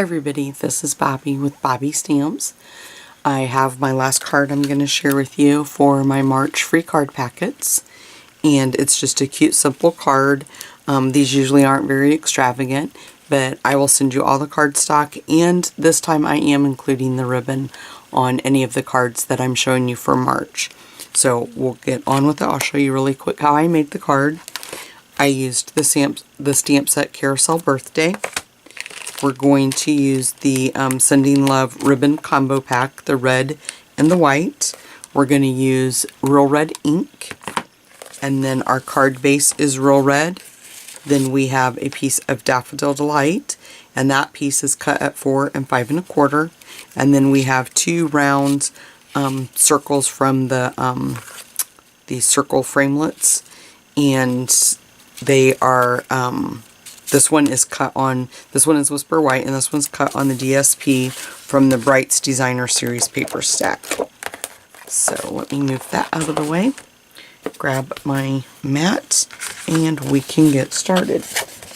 everybody, this is Bobby with Bobby Stamps. I have my last card I'm going to share with you for my March free card packets, and it's just a cute simple card. These usually aren't very extravagant, but I will send you all the cardstock, and this time I am including the ribbon on any of the cards that I'm showing you for March. So we'll get on with it. I'll show you really quick how I made the card. I used the stamp set Carousel Birthday. We're going to use the Sending Love ribbon combo pack, the red and the white. We're going to use Real Red ink, and then our card base is Real Red. Then we have a piece of Daffodil Delight, and that piece is cut at 4 and 5 1/4. And then we have two round circles from the circle framelets, and they are this one is Whisper White, and this one's cut on the DSP from the Brights Designer Series paper stack. So let me move that out of the way, grab my mat, and we can get started.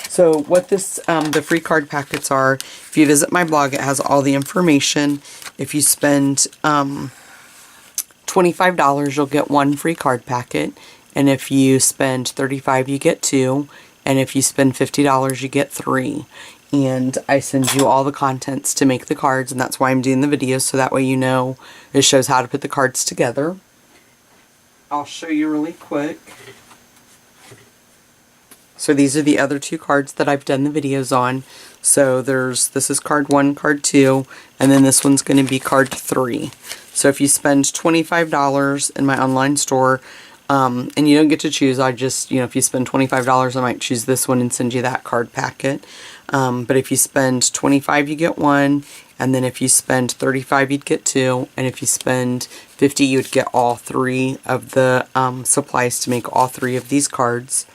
So what the free card packets are, if you visit my blog, it has all the information. If you spend $25, you'll get one free card packet, and if you spend $35, you get two. And if you spend $50, you get 3. And I send you all the contents to make the cards, and that's why I'm doing the video, so that way you know it shows how to put the cards together. I'll show you really quick. So these are the other two cards that I've done the videos on. So this is card 1, card 2, and then this one's going to be card 3. So if you spend $25 in my online store, and you don't get to choose, I just, if you spend $25, I might choose this one and send you that card packet. But if you spend $25, you get one, and then if you spend $35, you'd get 2, and if you spend $50, you'd get all 3 of the supplies to make all 3 of these cards.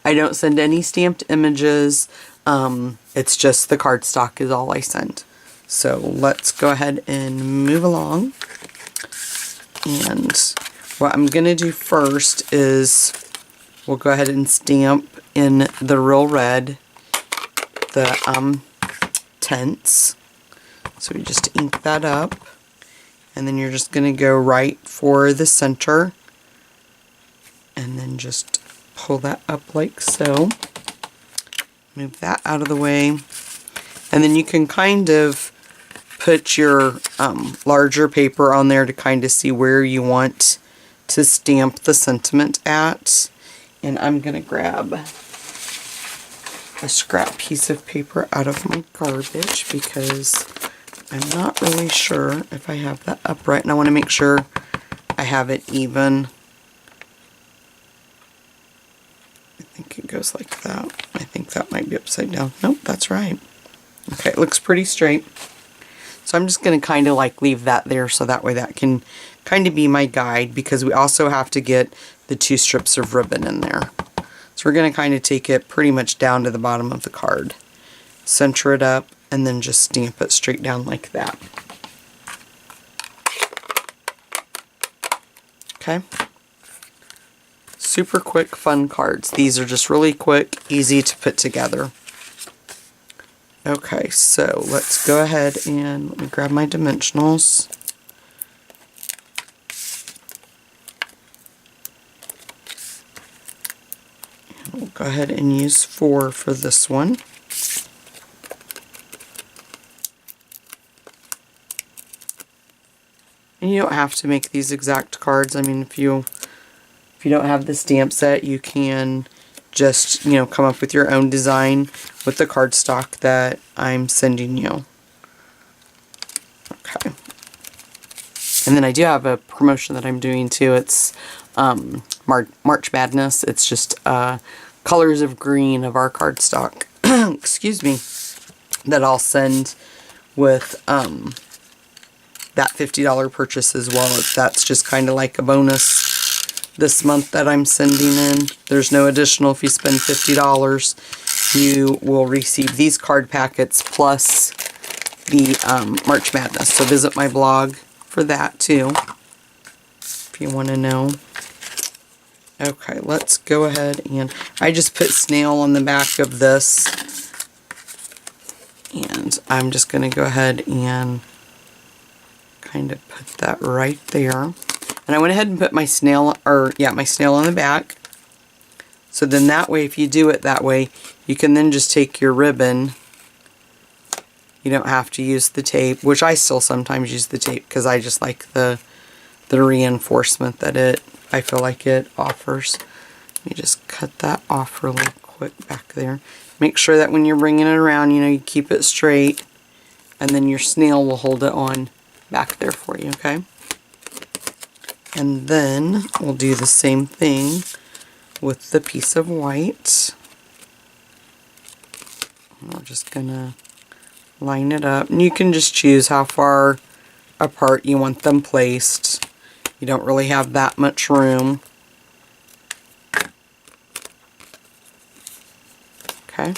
I don't send any stamped images, it's just the cardstock is all I send. So let's go ahead and move along. And what I'm going to do first is we'll go ahead and stamp in the Real Red the tents. So we just ink that up, and then you're just going to go right for the center, and then just pull that up like so. Move that out of the way, and then you can kind of put your larger paper on there to kind of see where you want to stamp the sentiment at. And I'm going to grab a scrap piece of paper out of my garbage because I'm not really sure if I have that upright, and I want to make sure I have it even. I think it goes like that. I think that might be upside down. Nope, that's right. Okay, it looks pretty straight. So I'm just going to kind of like leave that there so that way that can kind of be my guide, because we also have to get the 2 strips of ribbon in there. So we're going to kind of take it pretty much down to the bottom of the card, center it up, and then just stamp it straight down like that. Okay. Super quick, fun cards. These are just really quick, easy to put together. Okay, so let's go ahead and let me grab my dimensionals. And we'll go ahead and use 4 for this one. And you don't have to make these exact cards. I mean, if you don't have the stamp set, you can just, come up with your own design with the cardstock that I'm sending you. Okay. And then I do have a promotion that I'm doing too. It's March Madness. It's just colors of green of our cardstock. Excuse me. That I'll send with that $50 purchase as well. That's just kind of like a bonus this month that I'm sending in. There's no additional. If you spend $50, you will receive these card packets plus the March Madness. So visit my blog for that too, if you want to know. Okay, let's go ahead, and I just put snail on the back of this, and And I'm just going to go ahead and kind of put that right there. And I went ahead and put my snail, my snail on the back. So then that way, if you do it that way, you can then just take your ribbon. You don't have to use the tape, which I still sometimes use the tape because I just like the reinforcement that I feel like it offers. Let me just cut that off really quick back there. Make sure that when you're bringing it around, you keep it straight, and then your snail will hold it on back there for you, okay? And then we'll do the same thing with the piece of white. And we're just gonna line it up, and you can just choose how far apart you want them placed. You don't really have that much room. Okay.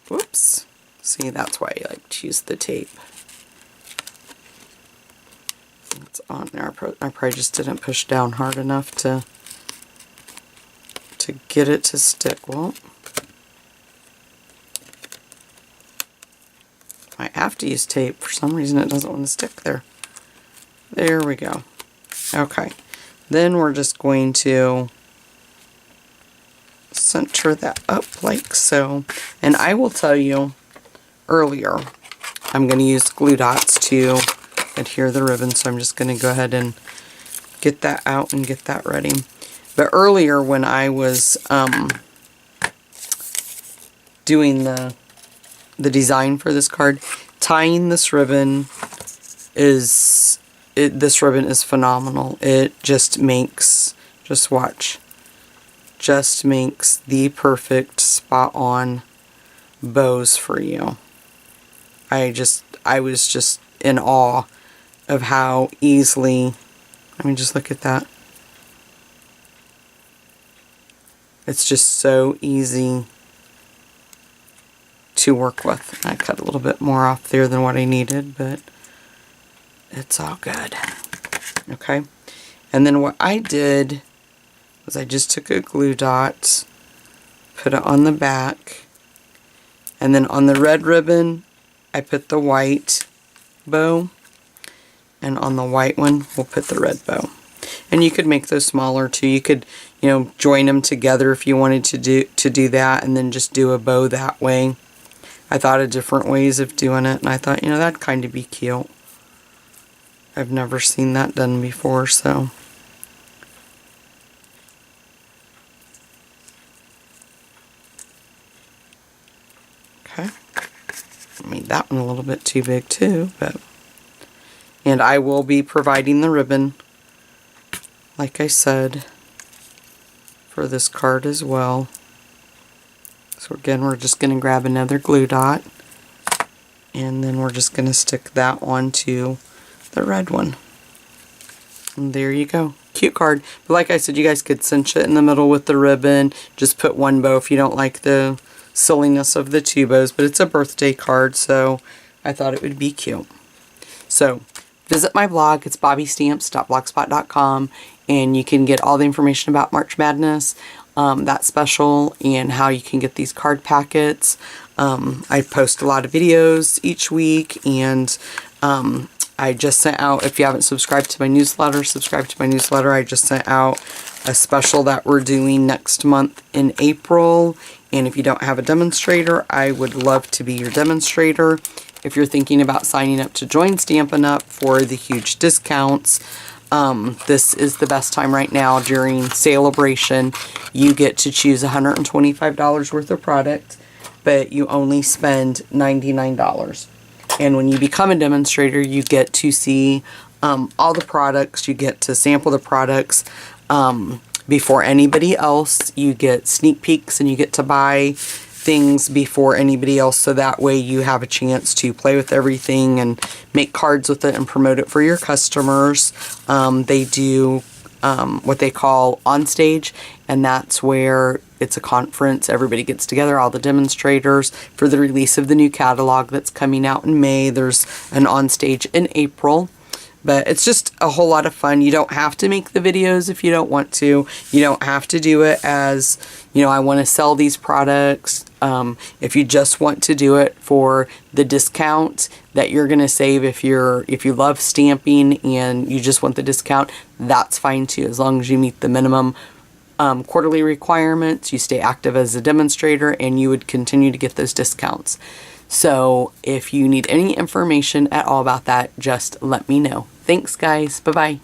Whoops. See, that's why I like to use the tape. It's on there. I probably just didn't push down hard enough to get it to stick. Well, I have to use tape. For some reason it doesn't want to stick there. There we go. Okay. Then we're just going to center that up like so. And I will tell you earlier, I'm going to use glue dots to adhere the ribbon. So I'm just going to go ahead and get that out and get that ready. But earlier when I was doing the design for this card, tying this ribbon is phenomenal. It just makes, just watch, just makes the perfect spot on bows for you. I was just in awe of how easily, I mean, just look at that. It's just so easy to work with. I cut a little bit more off there than what I needed, but it's all good. Okay. And then what I did was I just took a glue dot, put it on the back, and then on the red ribbon, I put the white bow, and on the white one, we'll put the red bow. And you could make those smaller too. You could, join them together if you wanted to do that, and then just do a bow that way. I thought of different ways of doing it, and I thought, that'd kind of be cute. I've never seen that done before, so. Okay. I made that one a little bit too big too, but. And I will be providing the ribbon, like I said, for this card as well. So again, we're just going to grab another glue dot, and then we're just going to stick that onto the red one. And there you go. Cute card. But like I said, you guys could cinch it in the middle with the ribbon. Just put one bow if you don't like the silliness of the two bows. But it's a birthday card, so I thought it would be cute. So visit my blog. It's bobbystamps.blogspot.com, and you can get all the information about March Madness, that special, and how you can get these card packets. I post a lot of videos each week, and I just sent out, if you haven't subscribed to my newsletter, subscribe to my newsletter. I just sent out a special that we're doing next month in April, and if you don't have a demonstrator, I would love to be your demonstrator. If you're thinking about signing up to join Stampin' Up! For the huge discounts, this is the best time right now during Celebration. You get to choose $125 worth of product, but you only spend $99. And when you become a demonstrator, you get to see all the products. You get to sample the products before anybody else. You get sneak peeks, and you get to buy things before anybody else, so that way you have a chance to play with everything and make cards with it and promote it for your customers. They do what they call on stage, and that's where it's a conference. Everybody gets together, all the demonstrators, for the release of the new catalog that's coming out in May. There's an on stage in April, But it's just a whole lot of fun. You don't have to make the videos if you don't want to. You don't have to do it as, you know, I want to sell these products. If you just want to do it for the discount that you're going to save, if you love stamping and you just want the discount, that's fine too. As long as you meet the minimum quarterly requirements, you stay active as a demonstrator, and you would continue to get those discounts. So if you need any information at all about that, just let me know. Thanks, guys. Bye-bye.